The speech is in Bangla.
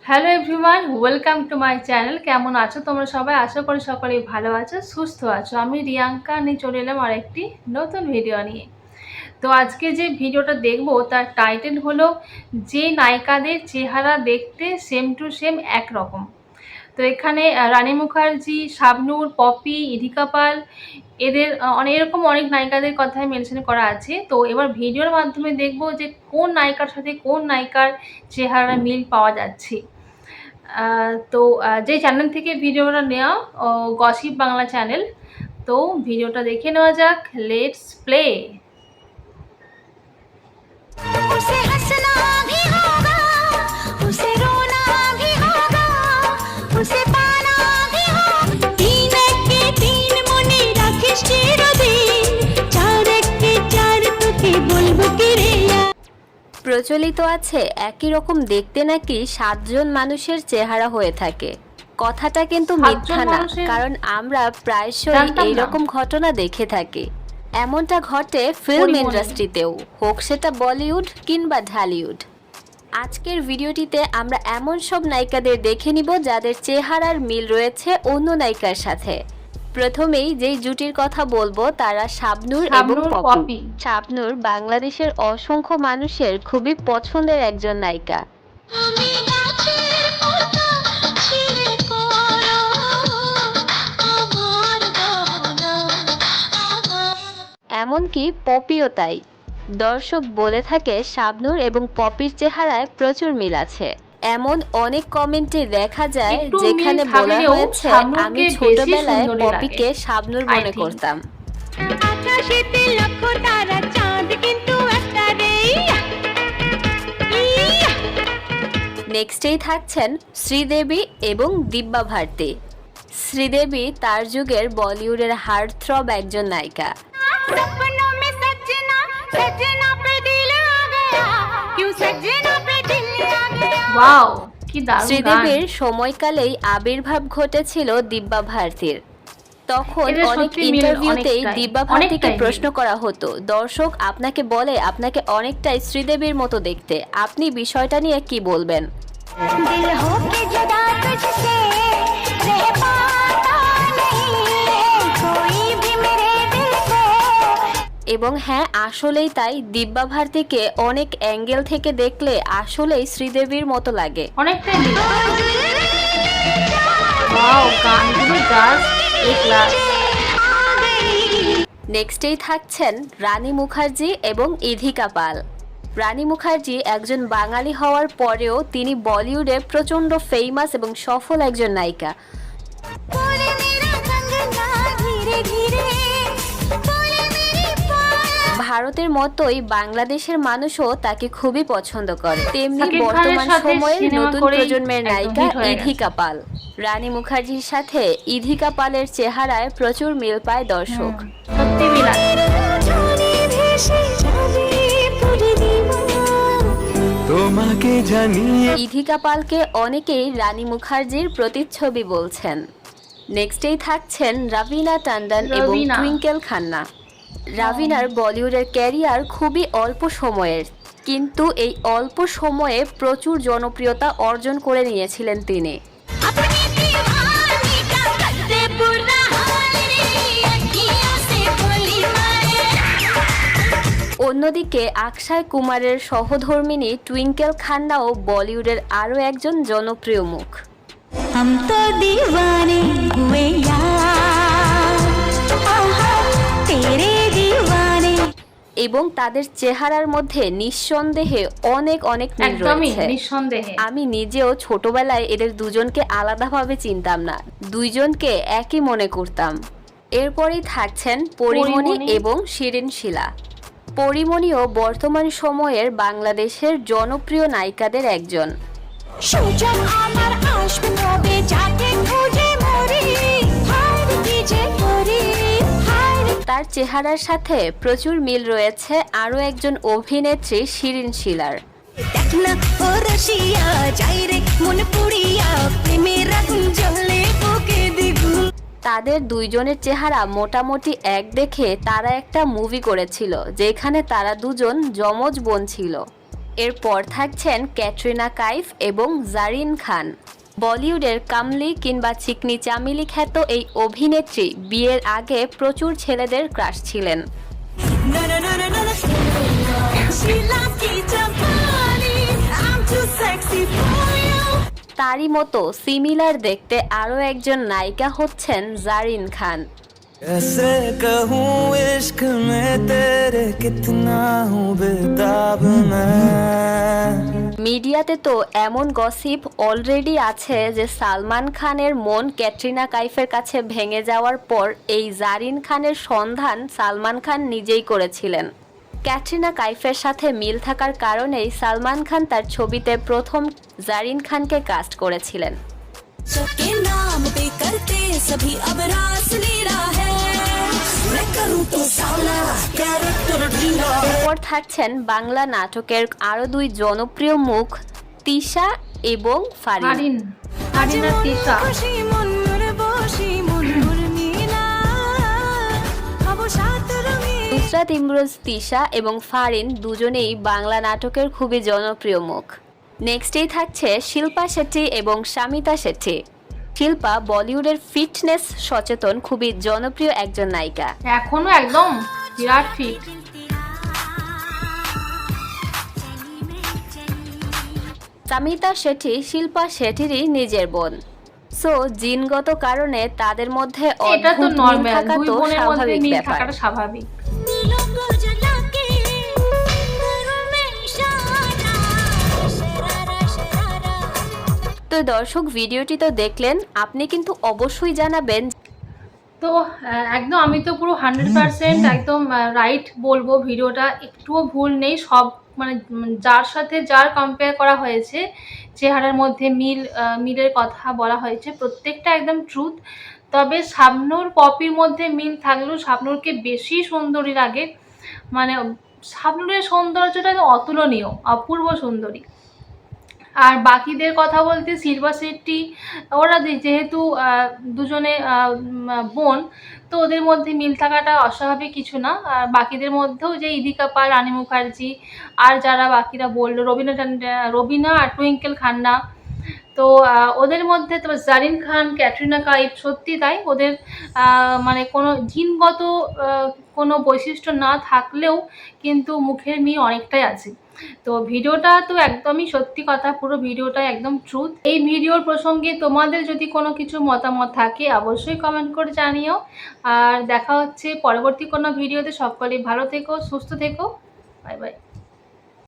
Hello everyone, welcome to my channel. কেমন আছো তোমরা সবাই? আশা করি সকলেই ভালো আছো, সুস্থ আছো। আমি রিয়াঙ্কা নিয়ে চলে এলাম আরেকটি নতুন ভিডিও নিয়ে। তো আজকে যে ভিডিওটা দেখবো তার টাইটেল হলো যে নায়িকাদের চেহারা দেখতে সেম টু সেম একরকম। তো এখানে রানী মুখার্জি, শাবনূর, পপি, ইধিকা পাল এদের এরকম অনেক নায়িকাদের কথাই মেনশন করা আছে। তো এবার ভিডিওর মাধ্যমে দেখবো যে কোন নায়িকার সাথে কোন নায়িকার চেহারা মিল পাওয়া যাচ্ছে। তো যে চ্যানেল থেকে ভিডিওটা নেওয়া, গসিপ বাংলা চ্যানেল। তো ভিডিওটা দেখে নেওয়া যাক, লেটস প্লে। उसे हंसना भी होगा, उसे रोना भी होगा, उसे पाना भी होगा। तीन के तीन মনে রাখিস চিরদিন, চার কে চার তোকে বলবো কি রে। প্রচলিত আছে একই রকম দেখতে নাকি 7 জন মানুষের চেহারা হয়ে থাকে। কথাটা কিন্তু মিথ্যা না, কারণ আমরা প্রায়শই এইরকম ঘটনা দেখে থাকি। এমনটা ঘটে ফিল্ম ইন্ডাস্ট্রিতেও, হোক সেটা বলিউড কিংবা ঢালিউড। আজকের ভিডিওটিতে আমরা এমন সব নায়িকাদের দেখে নিব যাদের চেহারার মিল রয়েছে অন্য নায়িকার সাথে। প্রথমেই যেই জুটির কথা বলবো তারা শাবনূর এবং পপি। শাবনূর বাংলাদেশের অসংখ্য মানুষের খুবই পছন্দের একজন নায়িকা। এমনকি পপিও তাই। দর্শক বলে থাকে শাবনূর এবং পপির চেহারায় প্রচুর মিল আছে। এমন অনেক কমেন্টে দেখা যায় যেখানে বলা হয়েছে আমি ছোটবেলায় পপিকে শাবনূর মনে করতাম। নেক্সটেই থাকছেন শ্রীদেবী এবং দিব্যা ভারতী। শ্রীদেবী তার যুগের বলিউডের হার্ট থ্রব একজন নায়িকা। শ্রীদেবীর সময়কালেই আবির্ভাব ঘটেছিল দিব্যা ভারতীর। তখন অনেক ইন্টারভিউতেই দিব্যা ভারতীকে প্রশ্ন করা হতো, দর্শক আপনাকে বলে আপনাকে অনেকটাই শ্রীদেবীর মতো দেখতে, আপনি বিষয়টা নিয়ে কি বলবেন? এবং হ্যাঁ, আসলেই তাই। দিব্যা ভারতীকে অনেক অ্যাঙ্গেল থেকে দেখলে আসলেই শ্রীদেবীর মতো লাগে। অনেকটাই ওয়াও, গানগুলো জাস্ট এ ক্লাস। নেক্সটেই থাকছেন রানী মুখার্জি এবং ইধিকা পাল। রানী মুখার্জি একজন বাঙালি হওয়ার পরেও তিনি বলিউডে প্রচণ্ড ফেমাস এবং সফল একজন নায়িকা। ভারতের মতোই বাংলাদেশের মানুষও তাকে খুবই পছন্দ করে। তেমনি বর্তমান সময়ের নতুন প্রজন্মের নায়িকা ইধিকা পাল। রানী মুখার্জির সাথে ইধিকা পালের চেহারায় প্রচুর মিল পায় দর্শক। ইধিকা পালকে অনেকেই রানী মুখার্জির প্রতিচ্ছবি বলছেন। নেক্সটেই থাকছেন রবিনা টন্ডন এবং টুইঙ্কেল খান্না। রাভিনার বলিউডের ক্যারিয়ার খুবই অল্প সময়ের, কিন্তু এই অল্প সময়ে প্রচুর জনপ্রিয়তা অর্জন করে নিয়েছিলেন তিনি। অন্যদিকে অক্ষয় কুমারের সহধর্মিণী টুইঙ্কেল খান্নাও বলিউডের আরও একজন জনপ্রিয় মুখ। এবং তাদের চেহারার মধ্যে নিঃসন্দেহে অনেক অনেক মিল রয়েছে। আমি নিজেও ছোটবেলায় এদের দুজনকে আলাদাভাবে চিনতাম না, দুইজনকে একই মনে করতাম। এরপরেই থাকছেন পরিমণি এবং শিরিন শিলা। পরিমণিও বর্তমান সময়ের বাংলাদেশের জনপ্রিয় নায়িকাদের একজন। তার চেহারার সাথে প্রচুর মিল রয়েছে আরও একজন অভিনেত্রী শিরিন শিলার। তাদের দুইজনের চেহারা মোটামুটি এক দেখে তারা একটা মুভি করেছিল যেখানে তারা দুজন যমজ বোন ছিল। এরপর থাকছেন ক্যাটরিনা কাইফ এবং জারিন খান। বলিউডের কামলি কিংবা চিকনি চামেলি খ্যাত এই অভিনেত্রী বিয়ের আগে প্রচুর ছেলেদের ক্রাশ ছিলেন। তারই মতো সিমিলার দেখতে আরও একজন নায়িকা হচ্ছেন জারিন খান। कैसे कहूँ इश्क में तेरे कितना हूँ बेताब मैं। মিডিয়াতে তো এমন গসিপ অলরেডি আছে যে সালমান খানের মন ক্যাটরিনা কাইফের কাছে ভেঙে যাওয়ার পর এই জারিন খানের সন্ধান সালমান খান নিজেই করেছিলেন। ক্যাটরিনা কাইফের সাথে মিল থাকার কারণেই সালমান খান তার ছবিতে প্রথম জারিন খানকে কাস্ট করেছিলেন। सबके नाम पे करते सभी अब रास लीला है मैं करूँ तो साला कैरेक्टर ढीला है। এরপর থাকছেন বাংলা নাটকের আরো দুই জনপ্রিয় মুখ তিশা এবং ফারিন। ফারিন আর তিশা। খুশি মনুর বসি মনুর নীলা হবো সাত রঙে। নুসরাত ইমরোজ তিশা এবং ফারিন দুজনেই বাংলা নাটকের খুবই জনপ্রিয় মুখ। নেক্সটেই থাকছে শিল্পা শেট্টি এবং শামিতা শেট্টি। শিল্পা বলিউডের ফিটনেস সচেতন খুবই জনপ্রিয় একজন নায়িকা। এখনো একদম বিরাট ফিট। শামিতা শেট্টি শিল্পা শেট্টিরই নিজের বোন। সো জিনগত কারণে তাদের মধ্যে এটা তো অদ্ভুত মিল নরমাল, থাকা দুই তো বোনের মধ্যে স্বাভাবিক মিল ব্যাপার। থাকাটা স্বাভাবিক। नीलों को जला के करूँ मैं इशारा शरारा शरारा। তো দর্শক ভিডিওটি তো দেখলেন, আপনি কিন্তু অবশ্যই জানাবেন। তো একদম আমি তো পুরো 100% একদম রাইট বলবো, ভিডিওটা একটুও ভুল নেই। সব মানে যার সাথে যার কম্পেয়ার করা হয়েছে, চেহারার মধ্যে মিলের কথা বলা হয়েছে, প্রত্যেকটা একদম ট্রুথ। তবে শাবনূর পপির মধ্যে মিল থাকলেও শাবনূরকে বেশি সুন্দরী লাগে। মানে শাবনূরের সৌন্দর্যটা একদম অতুলনীয়, অপূর্ব সুন্দরী। আর বাকিদের কথা বলতে শিল্পা শেট্টি ওরা যেহেতু দুজনে বোন, তো ওদের মধ্যে মিল থাকাটা অস্বাভাবিক কিছু না। আর বাকিদের মধ্যেও যে ইদিকা পাল, রানী মুখার্জি আর যারা বাকিরা বললো, রবিনা আর টুইঙ্কেল খান্না, তো ওদের মধ্যে তো জারিন খান, ক্যাটরিনা কাইফ, সত্যি তাই ওদের মানে কোনো জিনগত কোনো বৈশিষ্ট্য না থাকলেও কিন্তু মুখের মিল অনেকটাই আছে। তো ভিডিওটা তো একদমই সত্যি কথা, পুরো ভিডিওটা একদম ট্রুথ। এই ভিডিওর প্রসঙ্গে তোমাদের যদি কোনো কিছু মতামত থাকে অবশ্যই কমেন্ট করে জানিও। আর দেখা হচ্ছে পরবর্তী কোনো ভিডিওতে। সকলেই ভালো থেকো, সুস্থ থেকো, বাই বাই।